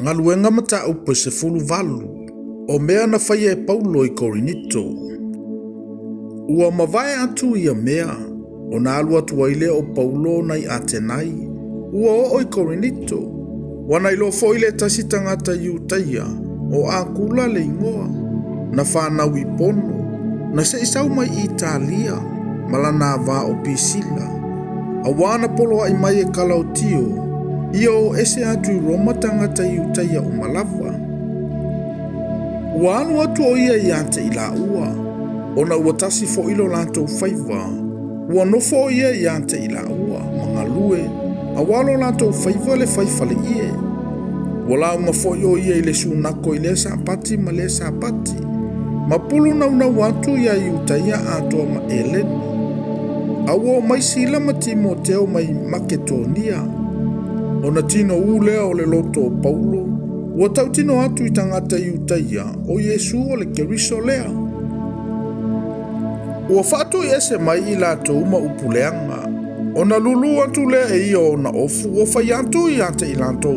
Ngaluenga mata upe se fulu valu, o mea na whaia e Paulo i Korinito. Ua mawai atu ia mea, o na alu atu waile o Paulo nai Atenai, ua o i Korinito, wana ilo foile tasi tangata Iutaia, o a kula le ingoa, na whanau i pono, na se isau mai Italia, malana va o Pisila, a wana polo ai mai e Kalautio, ia o ese atu i Roma tangata Iutaia o Malava. Ua anu atu o ia i ante i la ua, ona ua tasi fo ilo lantou faiva, ua nofo o ia i ante i la ua, mangalue, a walo lantou faiva le faifale ie. Ua launga fo o ia i le sunako i le sapati ma le sapati, ma pulu nau atu ia i Iutaia atoa ma Eleni. Awa mai sila ma Timoteo mai Maketonia, ona tino ulea o le loto o Paulo, ua tau tino atu i tangata Iutaia o Yesu o le keriso lea. Ua fatu i ese mai i lato uma upuleanga, ona lulu atu lea e ia o na ofu, ua fai atu i ante i lato.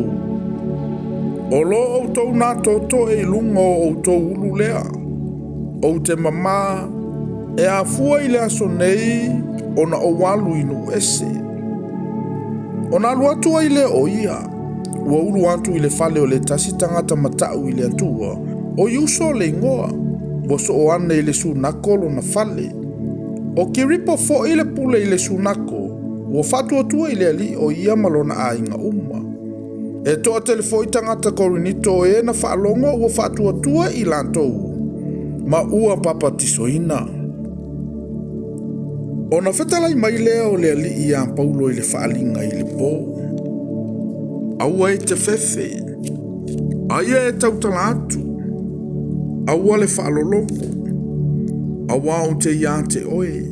O lo o tau na toto e ilunga o tau ulu lea, o te mama e a fua i lea sonei ona o walu inu ese. Ona alu atua i le o ia, ua ulu atu i le fale o le tasi tangata matau i le atua, o iuso le ingoa, ua so o ane i le sunako lo na fale. O kiripo fo i le pule i le sunako, ua fatu atua i le ali o ia malona a inga uma. E toa telefo i tangata Korinito e na whaalongo ua fatu atua i lantou, ma ua papatisoina. Ona whetalai mai lea o le ali i a Paulo i le whaalinga i le po. Aua e te fefe, aia e tautala atu, aua le whaalolongo, aua o te i ante oe.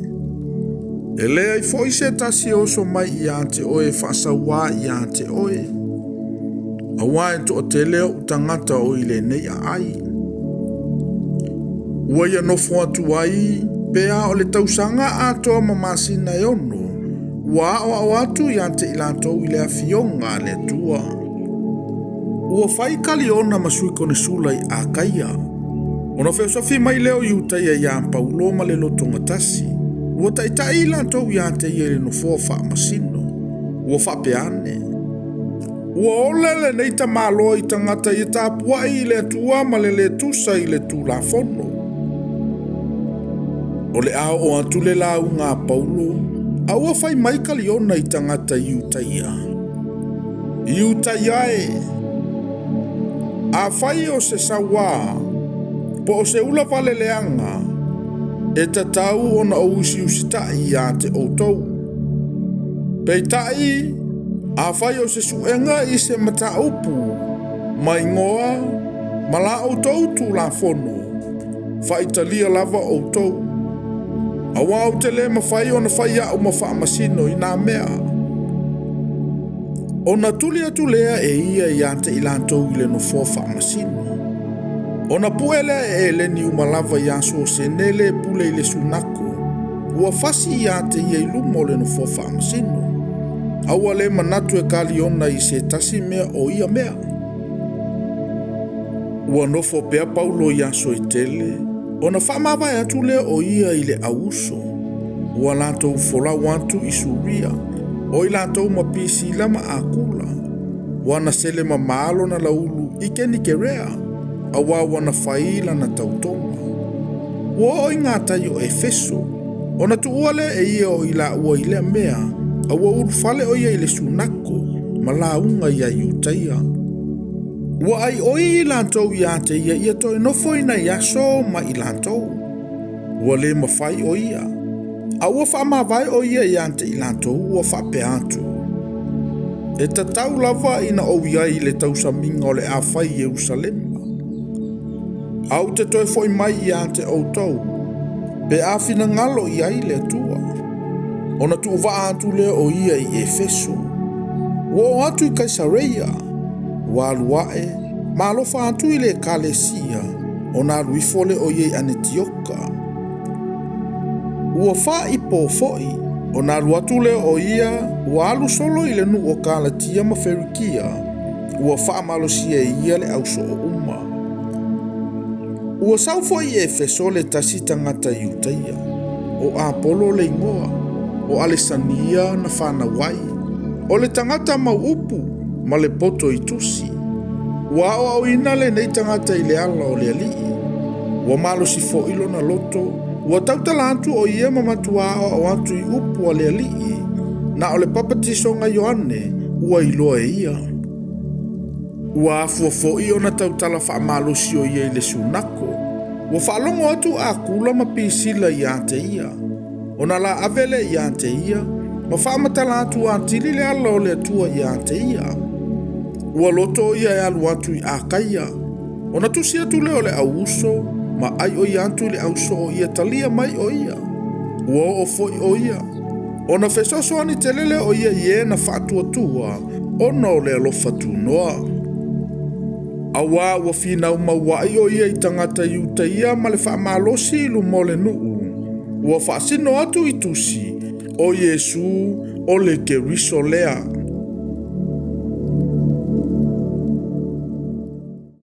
E lea i foi se tasi oso mai i ante oe whaasawa i ante oe. Aua e to te leo utangata o i le nei a ai. Ua ia nofo atu ai, pea o le tausanga atoa mamasina e ono, ua o atu i ante i lantou i le afionga le tua. Ua fai kali ona masui kone sula i a kaia. Ona feo safi mai leo Iutaia i a Paulo ma le lotonga tasi. Ua taitai i lantou i ante i le nofo wha masino. Ua wha peane. Ua ole le neita malo i tangata i tapua i le tua ma le tusa i le tu la fono. O le ao o atu le lau ngā Paulo, aua fai mai kaliona i tangata Iutaia. Iutaia e, a fai o se sawa, po o se ula vale leanga, e tatau o na o usi tai i ate o tau. Pei tai, a fai o se suenga i se mata upu, mai ngoa, mala o tau tu la fono, fai talia lava o tau. Awa o te le mawhai o na whai a o mawha masino i nā mea. O na tuli atu lea e ia i ante i lantou i le no wha masino. O na puele e leni umalava i aso o se nele pule i le sunako. Ua fasi i ante i e lumo le no wha masino. Awa le manatu e kaliona i se tasi mea o ia mea. Ua nofo pea Paulo i aso i tele. Ona whamawai atu lea o ia i le auso, ua lantou folau atu i suria, o i lantou mapisi lama a kula, wana sele ma malo na laulu i keni kerea, a wana faila na tautonga. Ua o i ngātai o Efeso, ona tu uale e ia o i la ua i lea mea, a ua urufale o ia i le sunako, ma launga i a Iutaia. Ua ai oi i lantou i ate ia toi nofo ina i aso ma i lantou. Ua le mawhai o ia. A ua whaamawai o ia i ante i lantou ua whape atu. E tatau lava ina o iai le tausaminga o le awhai Jerusalema. Au te toi foi mai i ante o tau. Pe awhina ngalo i ai le tua. Ona tu uwa atu le o ia i Efeso. Ua o atu i Kaisareia. Waluae, malofa atu i le Kalesia, o nā ruifole o iei Anetioka. Ua wha i po foi, o nā ruatu le o ia, ua alu solo i le nu o Kalatia ma Ferikia, ua whaamalosia ia le au so o uma. Ua sau foi e Efeso le tasi tangata Iutaia, o Apolo le ingoa, o Alesania na whanawai, o le tangata mauupu, ma le poto i tusi. Ua o ina le nei tangata i le ala o le alii, ua malo si fo ilo na loto, ua tautala atu o ia mamatua o atu i upu o le alii, na o le papatisonga Ioane, ua iloa e ia. Ua afua fo i ona tautala whaamalosi o ia i le sunako, ua whaalongo atu a kula ma pisila i ate ia, ona la avele i ate ia, ma whaamatala atu a tili le ala o le atua i ate ia. Ua loto ia e alu atu i a kaia, ona tusi atu leo le au uso, ma ai o i atu le au so o ia talia mai o ia. Ua o foi o ia, ona fesoso ani telele o ia ie na whaatua tua, ona o le alofa tu noa. Awa ua finau mauai o ia i tangata Iutaia ma le whaamalosi ilu mo le nuu. Ua whaasino atu i tusi o Yesu o le keriso lea.